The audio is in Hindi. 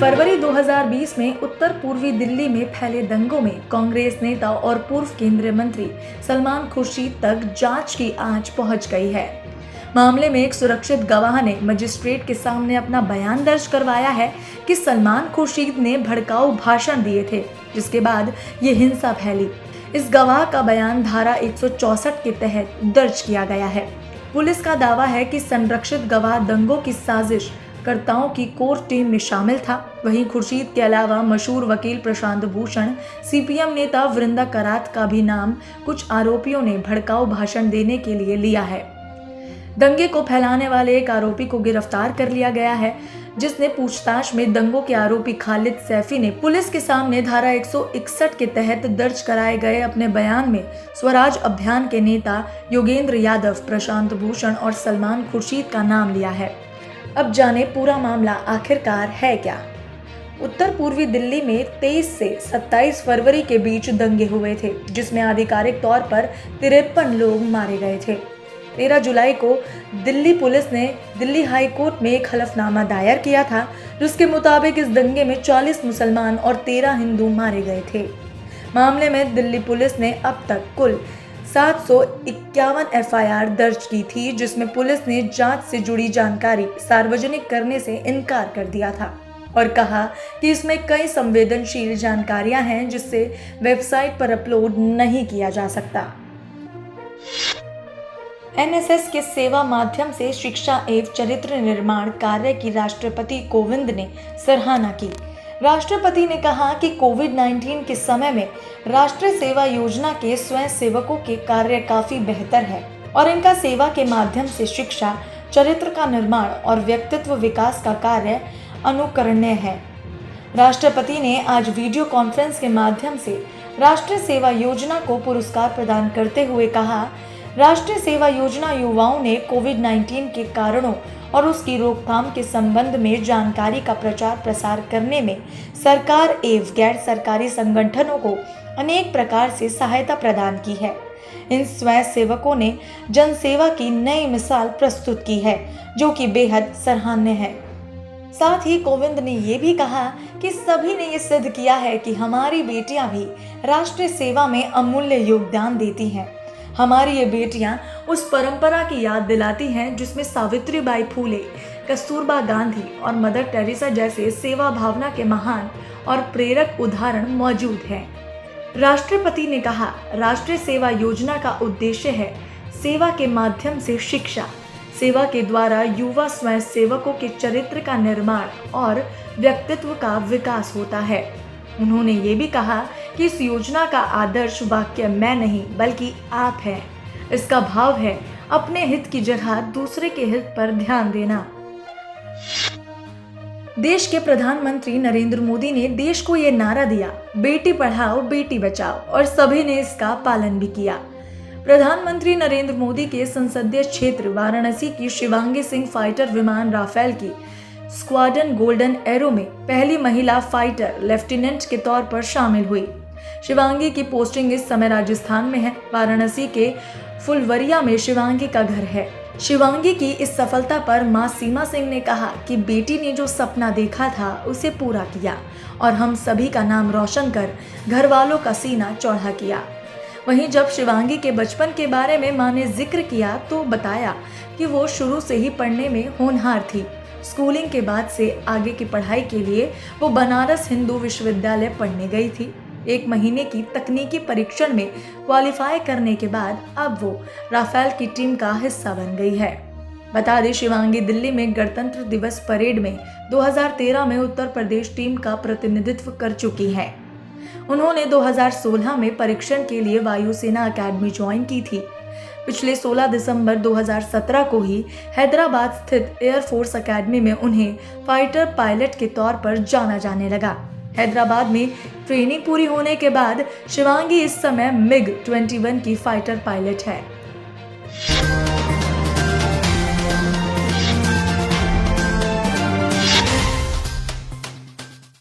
फरवरी 2020 में उत्तर पूर्वी दिल्ली में फैले दंगों में कांग्रेस नेता और पूर्व केंद्रीय मंत्री सलमान खुर्शीद तक जांच की आंच पहुंच गई है। मामले में एक सुरक्षित गवाह ने मजिस्ट्रेट के सामने अपना बयान दर्ज करवाया है कि सलमान खुर्शीद ने भड़काऊ भाषण दिए थे, जिसके बाद ये हिंसा फैली। इस गवाह का बयान धारा 164 के तहत दर्ज किया गया है। पुलिस का दावा है कि संरक्षित गवाह दंगों की साजिश कर्ताओं की कोर टीम में शामिल था। वहीं खुर्शीद के अलावा मशहूर वकील प्रशांत भूषण, सीपीएम नेता वृंदा करात का भी नाम कुछ आरोपियों ने भड़काऊ भाषण देने के लिए लिया है। दंगे को फैलाने वाले एक आरोपी को गिरफ्तार कर लिया गया है, जिसने पूछताछ में दंगों के आरोपी खालिद सैफी ने पुलिस के सामने धारा 161 के तहत दर्ज कराए गए अपने बयान में स्वराज अभियान के नेता योगेंद्र यादव, प्रशांत भूषण और सलमान खुर्शीद का नाम लिया है। अब जाने पूरा मामला आखिरकार है क्या। उत्तर पूर्वी दिल्ली में 23 से 27 फरवरी के बीच दंगे हुए थे, जिसमें आधिकारिक तौर पर 53 लोग मारे गए थे। 13 जुलाई को दिल्ली पुलिस ने दिल्ली हाई कोर्ट में एक हलफनामा दायर किया था, जिसके मुताबिक इस दंगे में 40 मुसलमान और 13 हिंदू मारे गए थे। मामले में दिल्ली पुलिस ने अब तक कुल 751 एफआईआर दर्ज की थी, जिसमें पुलिस ने जांच से जुड़ी जानकारी सार्वजनिक करने से इनकार कर दिया था और कहा कि इसमें कई संवेदनशील जानकारियां हैं जिससे वेबसाइट पर अपलोड नहीं किया जा सकता। एनएसएस के सेवा माध्यम से शिक्षा एवं चरित्र निर्माण कार्य की राष्ट्रपति कोविंद ने सराहना की। राष्ट्रपति ने कहा कि कोविड-19 के समय में राष्ट्रीय सेवा योजना के स्वयं सेवकों के कार्य काफी बेहतर है और इनका सेवा के माध्यम से शिक्षा, चरित्र का निर्माण और व्यक्तित्व विकास का कार्य अनुकरणीय है। राष्ट्रपति ने आज वीडियो कॉन्फ्रेंस के माध्यम से राष्ट्रीय सेवा योजना को पुरस्कार प्रदान करते हुए कहा, राष्ट्रीय सेवा योजना युवाओं ने कोविड-19 के कारणों और उसकी रोकथाम के संबंध में जानकारी का प्रचार प्रसार करने में सरकार एवं गैर सरकारी संगठनों को अनेक प्रकार से सहायता प्रदान की है। इन स्वयं सेवकों ने जनसेवा की नई मिसाल प्रस्तुत की है, जो कि बेहद सराहनीय है। साथ ही कोविंद ने ये भी कहा कि सभी ने ये सिद्ध किया है कि हमारी बेटियां भी राष्ट्रीय सेवा में अमूल्य योगदान देती हैं। हमारी ये बेटियां उस परंपरा की याद दिलाती हैं जिसमें सावित्रीबाई फूले, कस्तूरबा गांधी और मदर टेरेसा जैसे सेवा भावना के महान और प्रेरक उदाहरण मौजूद हैं। राष्ट्रपति ने कहा, राष्ट्रीय सेवा योजना का उद्देश्य है सेवा के माध्यम से शिक्षा, सेवा के द्वारा युवा स्वयं सेवकों के चरित्र का निर्माण और व्यक्तित्व का विकास होता है। उन्होंने ये भी कहा कि इस योजना का आदर्श वाक्य मैं नहीं बल्कि आप हैं। इसका भाव है अपने हित की जगह दूसरे के हित पर ध्यान देना। देश के प्रधानमंत्री नरेंद्र मोदी ने देश को ये नारा दिया, बेटी पढ़ाओ बेटी बचाओ, और सभी ने इसका पालन भी किया। प्रधानमंत्री नरेंद्र मोदी के संसदीय क्षेत्र वाराणसी की शिवांगी सिंह फाइटर विमान राफेल की स्क्वाड्रन गोल्डन एरो में पहली महिला फाइटर लेफ्टिनेंट के तौर पर शामिल हुई। शिवांगी की पोस्टिंग इस समय राजस्थान में है। वाराणसी के फुलवरिया में शिवांगी का घर है। शिवांगी की इस सफलता पर मां सीमा सिंह ने कहा कि बेटी ने जो सपना देखा था उसे पूरा किया और हम सभी का नाम रोशन कर घर वालों का सीना चौड़ा किया। वहीं जब शिवांगी के बचपन के बारे में मां ने जिक्र किया तो बताया कि वो शुरू से ही पढ़ने में होनहार थी। स्कूलिंग के बाद से आगे की पढ़ाई के लिए वो बनारस हिंदू विश्वविद्यालय पढ़ने गई थी। 1 महीने की तकनीकी परीक्षण में क्वालिफाई करने के बाद अब वो राफेल की टीम का हिस्सा बन गई है। बता दें, शिवांगी दिल्ली में गणतंत्र दिवस परेड में 2013 में उत्तर प्रदेश टीम का प्रतिनिधित्व कर चुकी हैं। उन्होंने 2016 में परीक्षण के लिए वायुसेना अकेडमी ज्वाइन की थी। पिछले 16 दिसंबर 2017 को ही हैदराबाद स्थित एयरफोर्स अकेडमी में उन्हें फाइटर पायलट के तौर पर जाना जाने लगा। हैदराबाद में ट्रेनिंग पूरी होने के बाद शिवांगी इस समय MiG-21 की फाइटर पायलट है।